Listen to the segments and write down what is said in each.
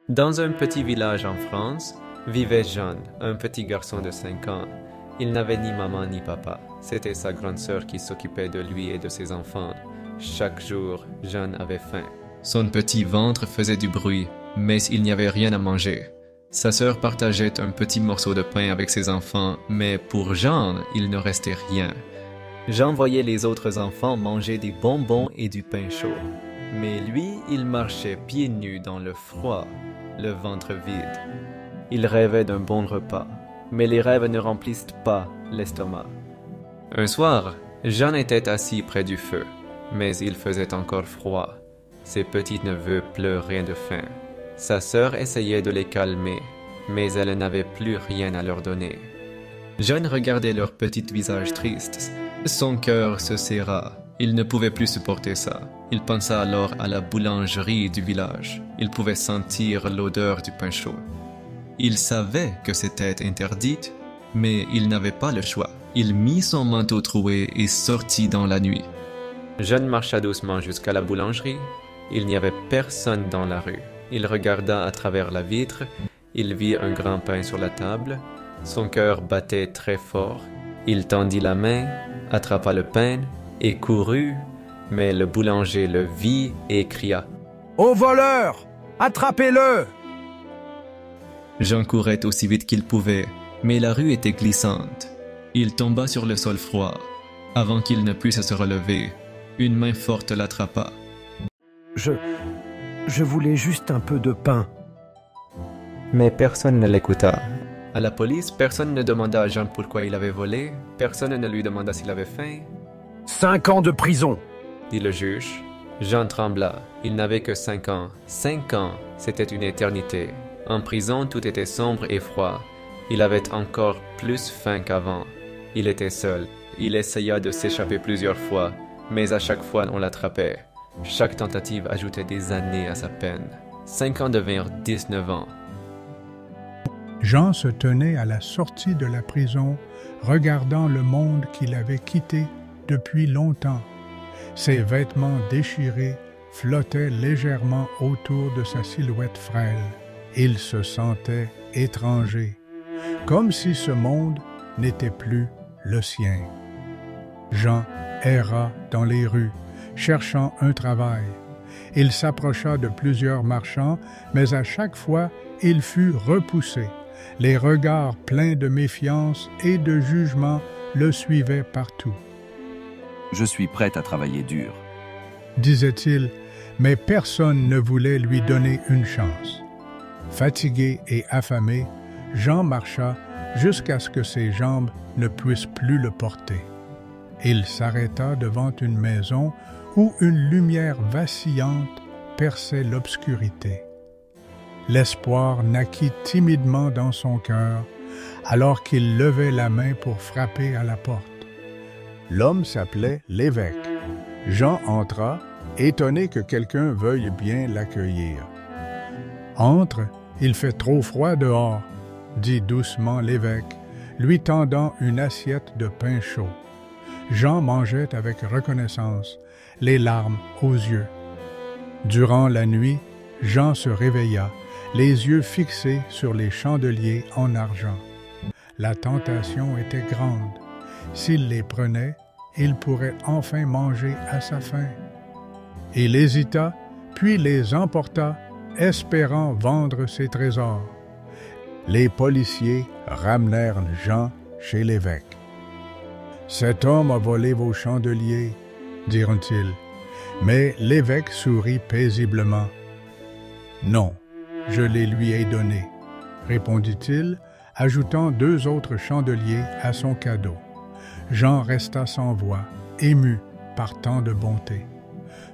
Dans un petit village en France, vivait Jean, un petit garçon de 5 ans. Il n'avait ni maman ni papa. C'était sa grande sœur qui s'occupait de lui et de ses enfants. Chaque jour, Jean avait faim. Son petit ventre faisait du bruit, mais il n'y avait rien à manger. Sa sœur partageait un petit morceau de pain avec ses enfants, mais pour Jean, il ne restait rien. Jean voyait les autres enfants manger des bonbons et du pain chaud. Mais lui, il marchait pieds nus dans le froid, le ventre vide. Il rêvait d'un bon repas, mais les rêves ne remplissent pas l'estomac. Un soir, Jean était assis près du feu, mais il faisait encore froid. Ses petits-neveux pleuraient de faim. Sa sœur essayait de les calmer, mais elle n'avait plus rien à leur donner. Jean regardait leurs petits visages tristes. Son cœur se serra. Il ne pouvait plus supporter ça. Il pensa alors à la boulangerie du village. Il pouvait sentir l'odeur du pain chaud. Il savait que c'était interdit, mais il n'avait pas le choix. Il mit son manteau troué et sortit dans la nuit. Jean marcha doucement jusqu'à la boulangerie. Il n'y avait personne dans la rue. Il regarda à travers la vitre. Il vit un grand pain sur la table. Son cœur battait très fort. Il tendit la main, attrapa le pain et courut, mais le boulanger le vit et cria « Au voleur! Attrapez-le » Jean courait aussi vite qu'il pouvait, mais la rue était glissante. Il tomba sur le sol froid. Avant qu'il ne puisse se relever, une main forte l'attrapa. Je voulais juste un peu de pain. Mais personne ne l'écouta. À la police, personne ne demanda à Jean pourquoi il avait volé. Personne ne lui demanda s'il avait faim. 5 ans de prison, dit le juge. Jean trembla. Il n'avait que 5 ans. 5 ans, c'était une éternité. En prison, tout était sombre et froid. Il avait encore plus faim qu'avant. Il était seul. Il essaya de s'échapper plusieurs fois, mais à chaque fois on l'attrapait. Chaque tentative ajoutait des années à sa peine. 5 ans devinrent 19 ans. Jean se tenait à la sortie de la prison, regardant le monde qu'il avait quitté depuis longtemps. Ses vêtements déchirés flottaient légèrement autour de sa silhouette frêle. Il se sentait étranger, comme si ce monde n'était plus le sien. Jean erra dans les rues, cherchant un travail. Il s'approcha de plusieurs marchands, mais à chaque fois, il fut repoussé. Les regards pleins de méfiance et de jugement le suivaient partout. « Je suis prêt à travailler dur, » disait-il, mais personne ne voulait lui donner une chance. Fatigué et affamé, Jean marcha jusqu'à ce que ses jambes ne puissent plus le porter. Il s'arrêta devant une maison où une lumière vacillante perçait l'obscurité. L'espoir naquit timidement dans son cœur alors qu'il levait la main pour frapper à la porte. L'homme s'appelait l'évêque. Jean entra, étonné que quelqu'un veuille bien l'accueillir. « Entre, il fait trop froid dehors, » dit doucement l'évêque, lui tendant une assiette de pain chaud. Jean mangeait avec reconnaissance, les larmes aux yeux. Durant la nuit, Jean se réveilla, les yeux fixés sur les chandeliers en argent. La tentation était grande. S'il les prenait, il pourrait enfin manger à sa faim. Il hésita, puis les emporta, espérant vendre ses trésors. Les policiers ramenèrent Jean chez l'évêque. « Cet homme a volé vos chandeliers, » dirent-ils. Mais l'évêque sourit paisiblement. « Non, je les lui ai donnés, » répondit-il, ajoutant 2 autres chandeliers à son cadeau. Jean resta sans voix, ému par tant de bonté.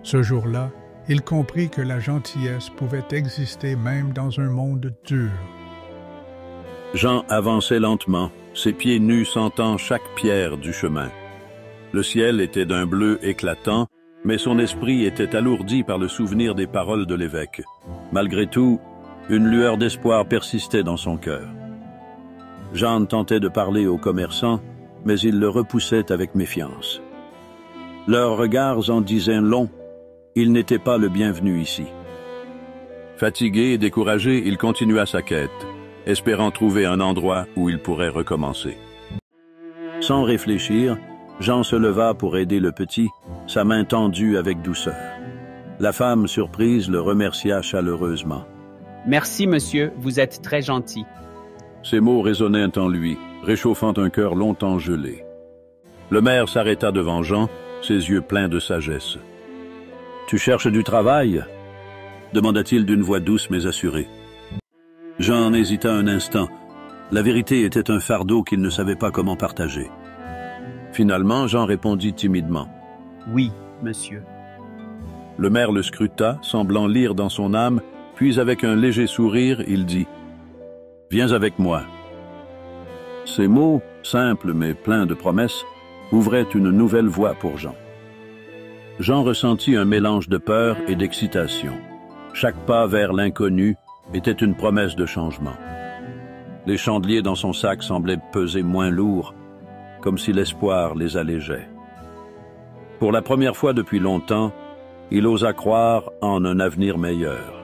Ce jour-là, il comprit que la gentillesse pouvait exister même dans un monde dur. Jean avançait lentement, ses pieds nus sentant chaque pierre du chemin. Le ciel était d'un bleu éclatant, mais son esprit était alourdi par le souvenir des paroles de l'évêque. Malgré tout, une lueur d'espoir persistait dans son cœur. Jean tentait de parler aux commerçants, mais ils le repoussaient avec méfiance. Leurs regards en disaient long, il n'était pas le bienvenu ici. Fatigué et découragé, il continua sa quête, espérant trouver un endroit où il pourrait recommencer. Sans réfléchir, Jean se leva pour aider le petit, sa main tendue avec douceur. La femme, surprise, le remercia chaleureusement. « Merci, monsieur, vous êtes très gentil. » Ces mots résonnaient en lui, réchauffant un cœur longtemps gelé. Le maire s'arrêta devant Jean, ses yeux pleins de sagesse. « Tu cherches du travail ?» demanda-t-il d'une voix douce mais assurée. Jean hésita un instant. La vérité était un fardeau qu'il ne savait pas comment partager. Finalement, Jean répondit timidement. « Oui, monsieur. » Le maire le scruta, semblant lire dans son âme, puis avec un léger sourire, il dit « Viens avec moi. » Ces mots, simples mais pleins de promesses, ouvraient une nouvelle voie pour Jean. Jean ressentit un mélange de peur et d'excitation. Chaque pas vers l'inconnu était une promesse de changement. Les chandeliers dans son sac semblaient peser moins lourd, comme si l'espoir les allégeait. Pour la première fois depuis longtemps, il osa croire en un avenir meilleur.